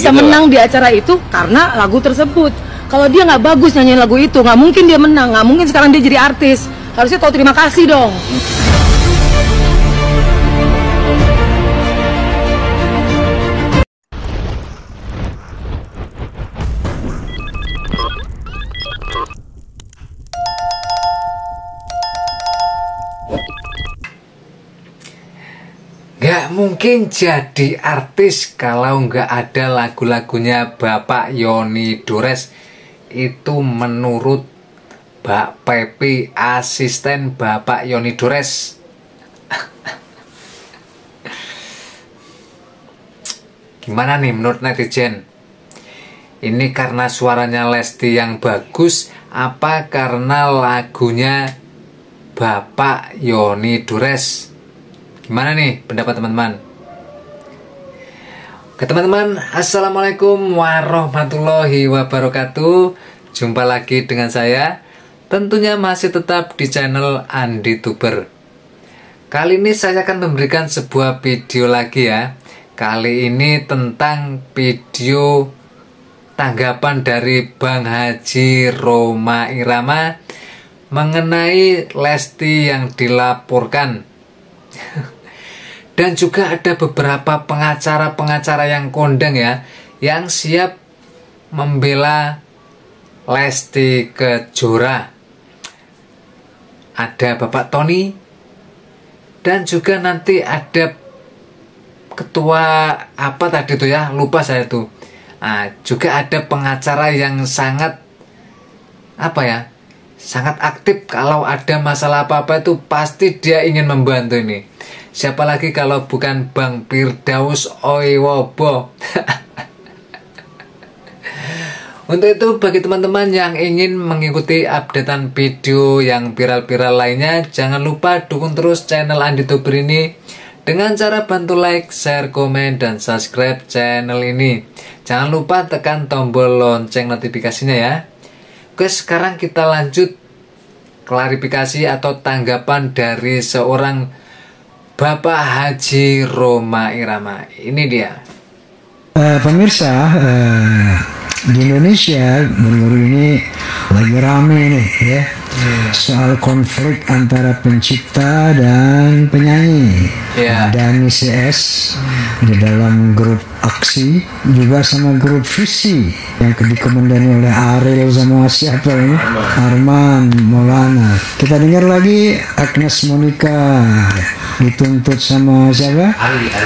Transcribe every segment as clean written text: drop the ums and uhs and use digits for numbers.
bisa menang di acara itu karena lagu tersebut. Kalau dia nggak bagus nyanyiin lagu itu, nggak mungkin dia menang, nggak mungkin sekarang dia jadi artis. Harusnya tahu terima kasih dong. Gak mungkin jadi artis kalau nggak ada lagu-lagunya Bapak Yoni Dores. Itu menurut Mbak Pepi, asisten Bapak Yoni Dores. Gimana nih menurut netizen? Ini karena suaranya Lesti yang bagus, apa karena lagunya Bapak Yoni Dores? Gimana nih pendapat teman-teman? Oke teman-teman, assalamualaikum warahmatullahi wabarakatuh. Jumpa lagi dengan saya, tentunya masih tetap di channel Andi Tuber. Kali ini saya akan memberikan sebuah video lagi ya. Kali ini tentang video tanggapan dari Bang Haji Rhoma Irama mengenai Lesti yang dilaporkan. Dan juga ada beberapa pengacara-pengacara yang kondang ya, yang siap membela Lesti Kejora. Ada Bapak Tony, dan juga nanti ada ketua apa tadi tuh ya, lupa saya tuh. Juga ada pengacara yang sangat apa ya, sangat aktif. Kalau ada masalah apa-apa itu pasti dia ingin membantu ini. Siapa lagi kalau bukan Bang Firdaus Oiwobo. Untuk itu bagi teman-teman yang ingin mengikuti updatean video yang viral-viral lainnya, jangan lupa dukung terus channel Andi Tuber ini dengan cara bantu like, share, komen, dan subscribe channel ini. Jangan lupa tekan tombol lonceng notifikasinya ya. Oke, sekarang kita lanjut klarifikasi atau tanggapan dari seorang Bapak Haji Rhoma Irama. Ini dia. Pemirsa, di Indonesia baru-baru ini lagi rame nih ya, soal konflik antara pencipta dan penyanyi. Dan CS di dalam grup Aksi juga sama grup Visi yang dikomandani oleh Ariel sama siapa ini, Arman Maulana. Kita dengar lagi Agnes Monica dituntut sama siapa,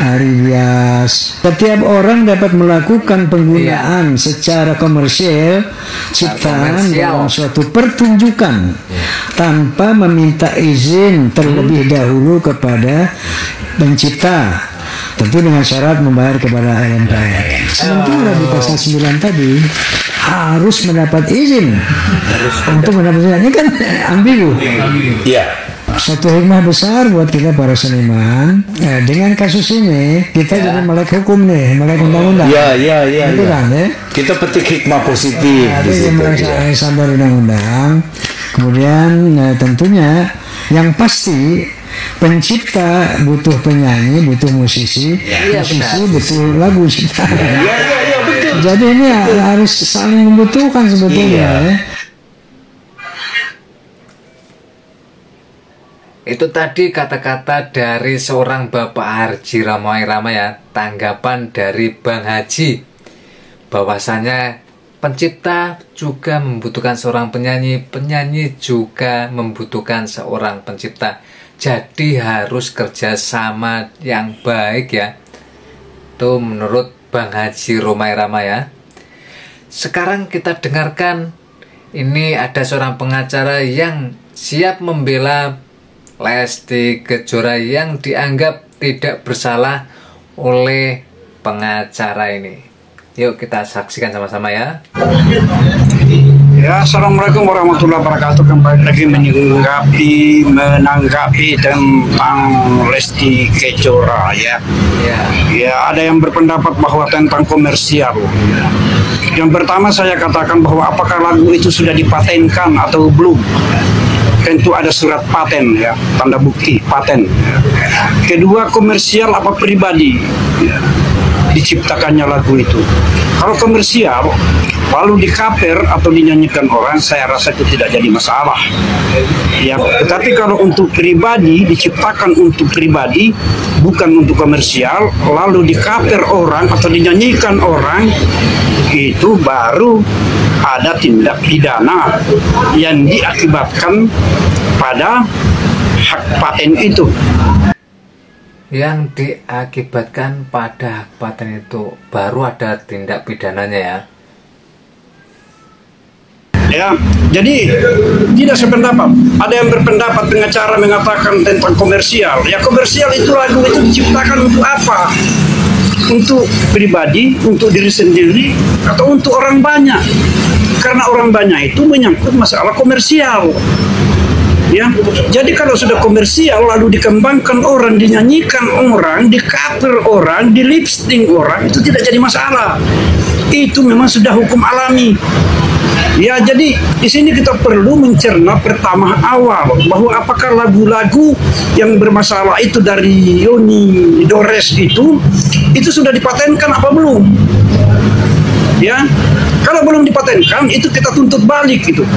Ari Bias. Setiap orang dapat melakukan penggunaan secara komersial ciptaan dalam suatu pertunjukan tanpa meminta izin terlebih dahulu kepada pencipta, tentu dengan syarat membayar kepada LMPN. Sementara di pasal 9 tadi harus mendapat izin untuk mendapatkan. Ini kan ambigu. Satu hikmah besar buat kita para seniman. Dengan kasus ini kita jadi melek hukum nih, melek undang-undang. Itu kan ya. Kita petik hikmah positif. Sadar undang-undang. Kemudian tentunya yang pasti pencipta butuh penyanyi, butuh musisi, musisi butuh lagu ciptaan. Betul. Jadi ini harus saling membutuhkan sebetulnya. Ya. Itu tadi kata-kata dari seorang Bapak Haji Rhoma Irama ya, tanggapan dari Bang Haji bahwasanya pencipta juga membutuhkan seorang penyanyi, penyanyi juga membutuhkan seorang pencipta. Jadi harus kerjasama yang baik ya. Itu menurut Bang Haji Rhoma Irama ya. Sekarang kita dengarkan, ini ada seorang pengacara yang siap membela Lesti Kejora yang dianggap tidak bersalah oleh pengacara ini. Yuk kita saksikan sama-sama ya. Ya, assalamualaikum warahmatullahi wabarakatuh. Kembali lagi menanggapi tentang Lesti Kejora ya. Ya, ada yang berpendapat bahwa tentang komersial. Yang pertama saya katakan bahwa apakah lagu itu sudah dipatenkan atau belum? Tentu ada surat paten ya, tanda bukti paten. Kedua, komersial apa pribadi? diciptakannya lagu itu. Kalau komersial lalu dikaper atau dinyanyikan orang, saya rasa itu tidak jadi masalah. Ya, tetapi kalau untuk pribadi, diciptakan untuk pribadi, bukan untuk komersial, lalu dikaper orang atau dinyanyikan orang, itu baru ada tindak pidana yang diakibatkan pada hak paten itu. Yang diakibatkan pada hak paten itu baru ada tindak pidananya ya. Ya, jadi tidak sependapat. Ada yang berpendapat pengacara mengatakan tentang komersial. Ya, komersial itu lagu itu diciptakan untuk apa? Untuk pribadi, untuk diri sendiri, atau untuk orang banyak? Karena orang banyak itu menyangkut masalah komersial. Ya, jadi kalau sudah komersial lalu dikembangkan orang, dinyanyikan orang, di-cover orang, di-lip-sync orang, itu tidak jadi masalah. Itu memang sudah hukum alami. Ya, jadi di sini kita perlu mencerna pertama awal bahwa apakah lagu-lagu yang bermasalah itu dari Yoni Dores itu sudah dipatenkan apa belum? Ya, kalau belum dipatenkan itu kita tuntut balik gitu.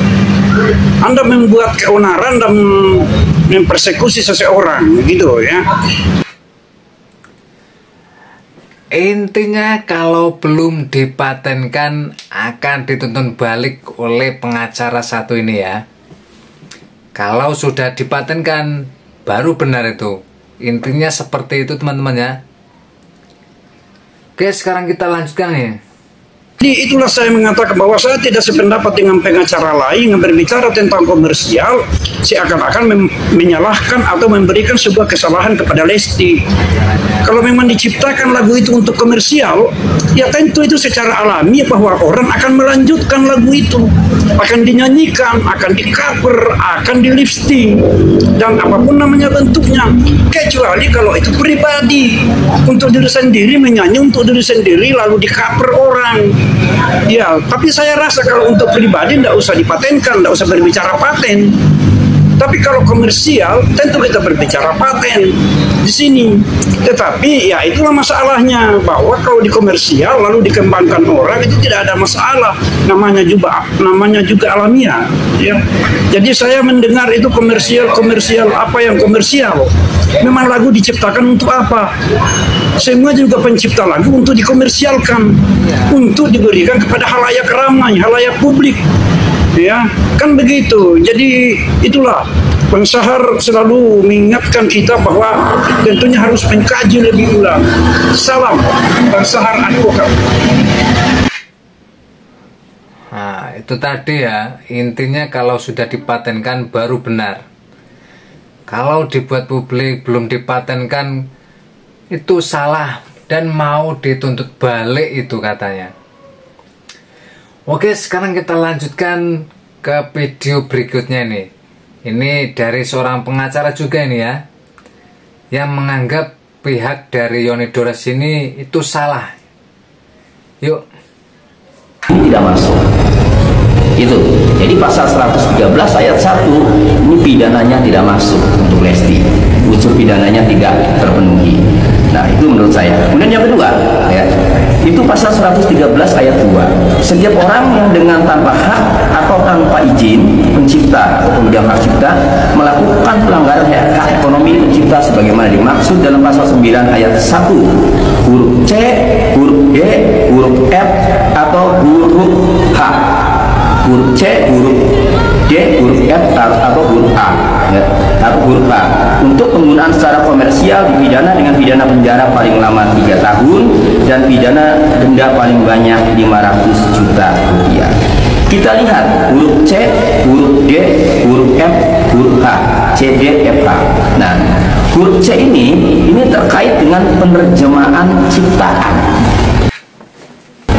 Anda membuat keonaran dan mempersekusi seseorang gitu ya. Intinya kalau belum dipatenkan akan dituntut balik oleh pengacara satu ini ya. Kalau sudah dipatenkan baru benar itu. Intinya seperti itu teman-teman ya. Oke, sekarang kita lanjutkan nih. Jadi itulah saya mengatakan bahwa saya tidak sependapat dengan pengacara lain yang berbicara tentang komersial seakan-akan menyalahkan atau memberikan sebuah kesalahan kepada Lesti. Kalau memang diciptakan lagu itu untuk komersial, ya tentu itu secara alami bahwa orang akan melanjutkan lagu itu, akan dinyanyikan, akan di-cover, akan di-lip-sync, dan apapun namanya bentuknya. Kecuali kalau itu pribadi, untuk diri sendiri, menyanyi untuk diri sendiri lalu di-cover orang. Ya, tapi saya rasa kalau untuk pribadi tidak usah dipatenkan, tidak usah berbicara paten. Tapi kalau komersial, tentu kita berbicara paten di sini. Tetapi ya itulah masalahnya, bahwa kalau di komersial lalu dikembangkan orang itu tidak ada masalah. Namanya juga alamiah. Ya. Jadi saya mendengar itu komersial apa yang komersial? Memang lagu diciptakan untuk apa? Semua juga pencipta lagu untuk dikomersialkan, untuk diberikan kepada halayak ramai, halayak publik. Ya, kan begitu. Jadi itulah Pensahar selalu mengingatkan kita bahwa tentunya harus mengkaji lebih ulang. Salam Pensahar Advokat. Nah, itu tadi ya, intinya kalau sudah dipatenkan baru benar. Kalau dibuat publik belum dipatenkan itu salah dan mau dituntut balik itu katanya. Oke, sekarang kita lanjutkan ke video berikutnya nih. Ini dari seorang pengacara juga ini ya, yang menganggap pihak dari Yoni Dores ini itu salah. Yuk. Tidak masuk. Itu. Jadi pasal 113 ayat 1 ini pidananya tidak masuk untuk Lesti. Unsur pidananya tidak terpenuhi. Nah, itu menurut saya. Kemudian yang kedua, ya, itu pasal 113 ayat 2. Setiap orang yang dengan tanpa hak atau tanpa izin pencipta atau pemegang hak cipta melakukan pelanggaran hak ekonomi pencipta sebagaimana dimaksud dalam pasal 9 ayat 1 huruf C, huruf D, huruf F atau huruf H. Huruf C, huruf D, huruf F atau huruf A, ya, atau huruf A. Untuk penggunaan secara komersial dipidana dengan pidana penjara paling lama 3 tahun dan pidana denda paling banyak 500 juta rupiah. Kita lihat huruf C, huruf D, huruf F, huruf H, C, D, F, H. Nah, huruf C ini terkait dengan penerjemahan ciptaan.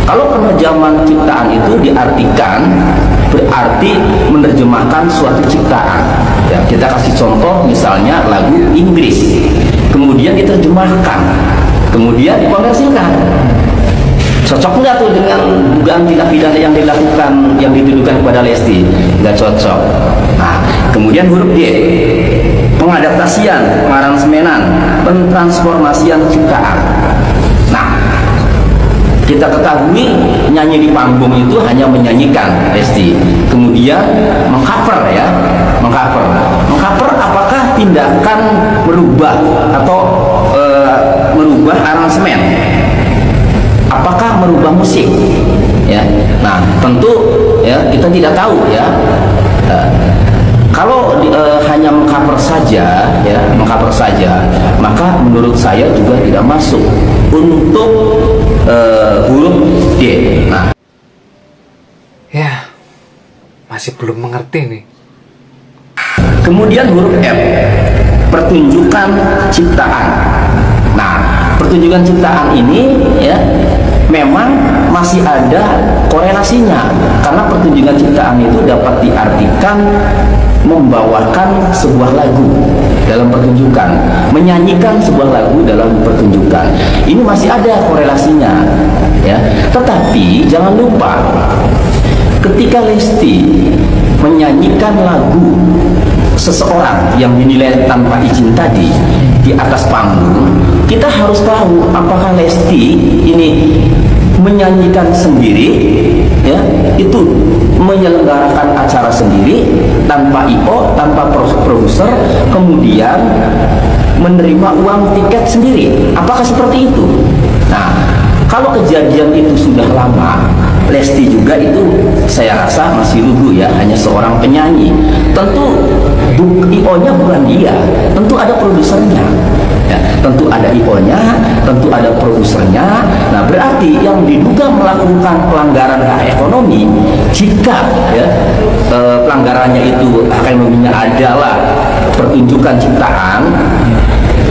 Kalau penerjemahan ciptaan itu diartikan berarti menerjemahkan suatu ciptaan. Ya, kita kasih contoh misalnya lagu Inggris, kemudian diterjemahkan, kemudian dikomersilkan. Cocok nggak tuh dengan dugaan tindak pidana yang dilakukan, yang dituduhkan kepada Lesti? Nggak cocok. Nah, kemudian huruf D, pengadaptasian, pengaransemenan, pentransformasian ciptaan. Nah, kita ketahui nyanyi di panggung itu hanya menyanyikan, Lesti. Kemudian mengcover ya, mengcover apakah tindakan merubah atau merubah aransemen? Apakah merubah musik? Ya, nah tentu ya kita tidak tahu ya. Kalau hanya mengcover saja, ya mengcover saja, maka menurut saya juga tidak masuk untuk huruf D. Nah, ya masih belum mengerti nih. Kemudian huruf F, pertunjukan ciptaan. Nah, pertunjukan ciptaan ini ya memang masih ada korelasinya, karena pertunjukan ciptaan itu dapat diartikan membawakan sebuah lagu dalam pertunjukan, menyanyikan sebuah lagu dalam pertunjukan. Ini masih ada korelasinya ya. Tetapi jangan lupa, ketika Lesti menyanyikan lagu seseorang yang dinilai tanpa izin tadi di atas panggung, kita harus tahu apakah Lesti ini menyanyikan sendiri ya, itu menyelenggarakan acara sendiri tanpa IO, tanpa produser, kemudian menerima uang tiket sendiri. Apakah seperti itu? Nah, kalau kejadian itu sudah lama, Lesti juga itu saya rasa masih lugu ya, hanya seorang penyanyi. Tentu IO-nya bukan dia, tentu ada produsernya. Ya, tentu ada IO-nya, tentu ada produsernya. Nah, berarti yang diduga melakukan pelanggaran hak ekonomi, jika ya, pelanggarannya itu ekonominya adalah pertunjukan ciptaan,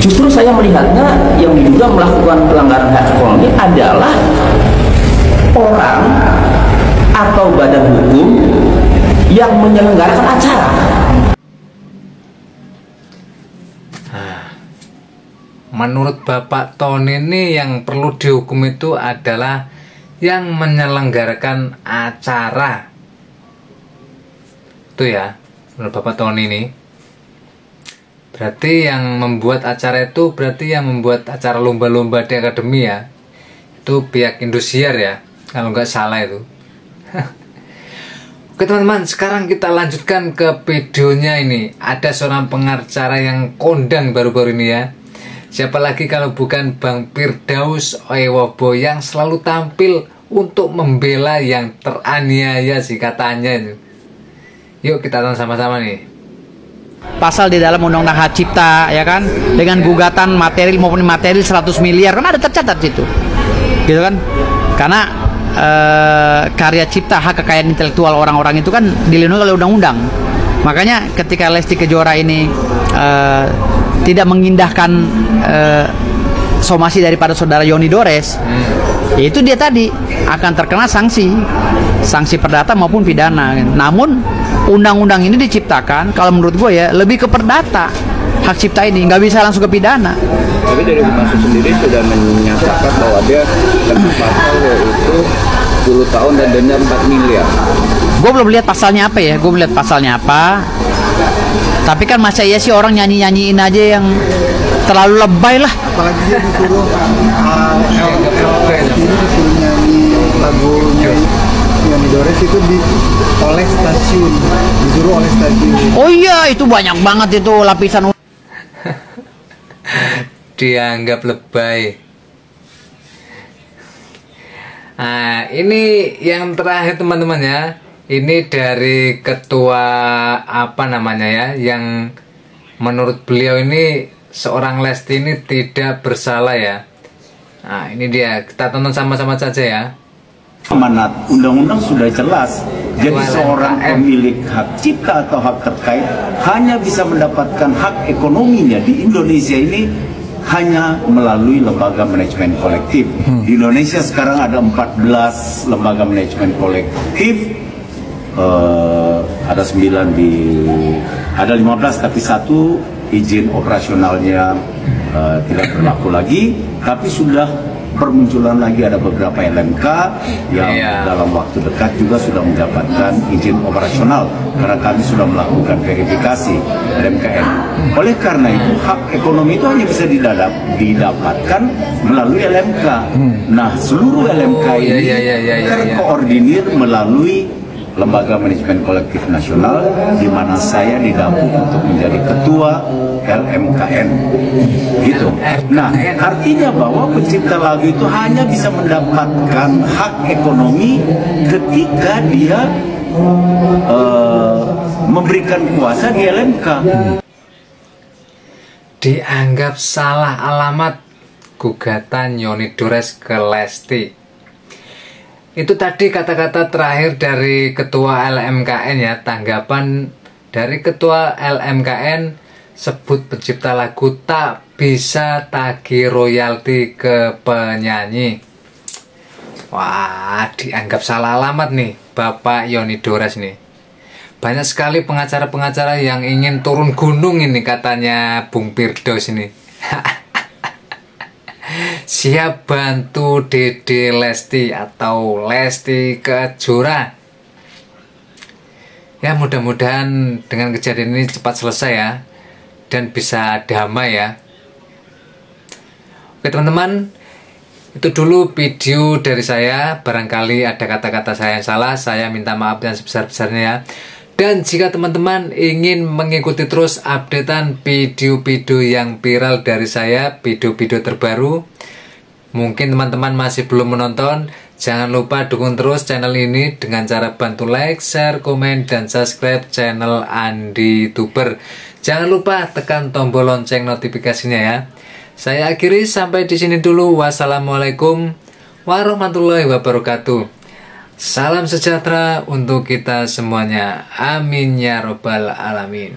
justru saya melihatnya yang diduga melakukan pelanggaran hak ekonomi adalah orang atau badan hukum yang menyelenggarakan acara. Menurut Bapak Tony ini yang perlu dihukum itu adalah yang menyelenggarakan acara. Itu ya, menurut Bapak Tony ini. Berarti yang membuat acara itu berarti yang membuat acara lomba-lomba di akademi ya. Itu pihak Indosiar ya, kalau nggak salah itu. Oke teman-teman, sekarang kita lanjutkan ke videonya ini. Ada seorang pengacara yang kondang baru-baru ini ya. Siapa lagi kalau bukan Bang Firdaus Oewobo yang selalu tampil untuk membela yang teraniaya sih katanya itu. Yuk kita tonton sama-sama nih. Pasal di dalam Undang-Undang Hak Cipta ya kan, dengan gugatan material maupun imaterial 100 miliar kan ada tercatat situ. Gitu kan? Karena karya cipta, hak kekayaan intelektual orang-orang itu kan dilindungi oleh undang-undang. Makanya ketika Lesti Kejora ini tidak mengindahkan somasi daripada saudara Yoni Dores, yaitu dia tadi akan terkena sanksi perdata maupun pidana. Namun undang-undang ini diciptakan kalau menurut gue ya lebih ke perdata, hak cipta ini nggak bisa langsung ke pidana. Tapi dari Humas sendiri sudah menyatakan bahwa dia kena pasal yaitu 10 tahun dan denda 4 miliar. Gue belum lihat pasalnya apa ya, gue belum lihat pasalnya apa. Tapi kan masa iya sih orang nyanyi-nyanyiin aja yang terlalu lebay lah. Apalagi dia disuruh nyanyi lagunya yang Dores itu oleh stasiun, disuruh oleh stasiun. Oh iya, itu banyak banget itu lapisan. Dianggap lebay. Nah, ini yang terakhir teman-teman ya. Ini dari ketua apa namanya ya, yang menurut beliau ini seorang Lesti ini tidak bersalah ya. Nah, ini dia, kita tonton sama-sama saja ya. Amanat undang-undang sudah jelas. Jadi seorang pemilik hak cipta atau hak terkait hanya bisa mendapatkan hak ekonominya di Indonesia ini hanya melalui lembaga manajemen kolektif. Di Indonesia sekarang ada 14 lembaga manajemen kolektif. Ada 9 ada 15 tapi 1 izin operasionalnya tidak berlaku lagi, tapi sudah permunculan lagi ada beberapa LMK yang dalam waktu dekat juga sudah mendapatkan izin operasional karena kami sudah melakukan verifikasi LMKN. Oleh karena itu hak ekonomi itu hanya bisa didapatkan melalui LMK. Nah, seluruh LMK ini terkoordinir melalui Lembaga Manajemen Kolektif Nasional, di mana saya didapuk untuk menjadi ketua LMKN. Gitu. Nah, artinya bahwa pencipta lagu itu hanya bisa mendapatkan hak ekonomi ketika dia memberikan kuasa di LMK. Dianggap salah alamat gugatan Yoni Dores ke Lesti. Itu tadi kata-kata terakhir dari ketua LMKN ya, tanggapan dari ketua LMKN, sebut pencipta lagu tak bisa tagih royalti ke penyanyi. Wah, dianggap salah alamat nih Bapak Yoni Dores nih. Banyak sekali pengacara-pengacara yang ingin turun gunung ini katanya Bung Firdaus ini. Siap bantu Dede Lesti atau Lesti Kejora. Ya, mudah-mudahan dengan kejadian ini cepat selesai ya, dan bisa damai ya. Oke teman-teman, itu dulu video dari saya. Barangkali ada kata-kata saya yang salah, saya minta maaf yang sebesar-besarnya ya. Dan jika teman-teman ingin mengikuti terus updatean video-video yang viral dari saya, video-video terbaru, mungkin teman-teman masih belum menonton, jangan lupa dukung terus channel ini dengan cara bantu like, share, komen, dan subscribe channel Andi Tuber. Jangan lupa tekan tombol lonceng notifikasinya ya. Saya akhiri sampai di sini dulu. Wassalamualaikum warahmatullahi wabarakatuh. Salam sejahtera untuk kita semuanya. Amin ya robbal alamin.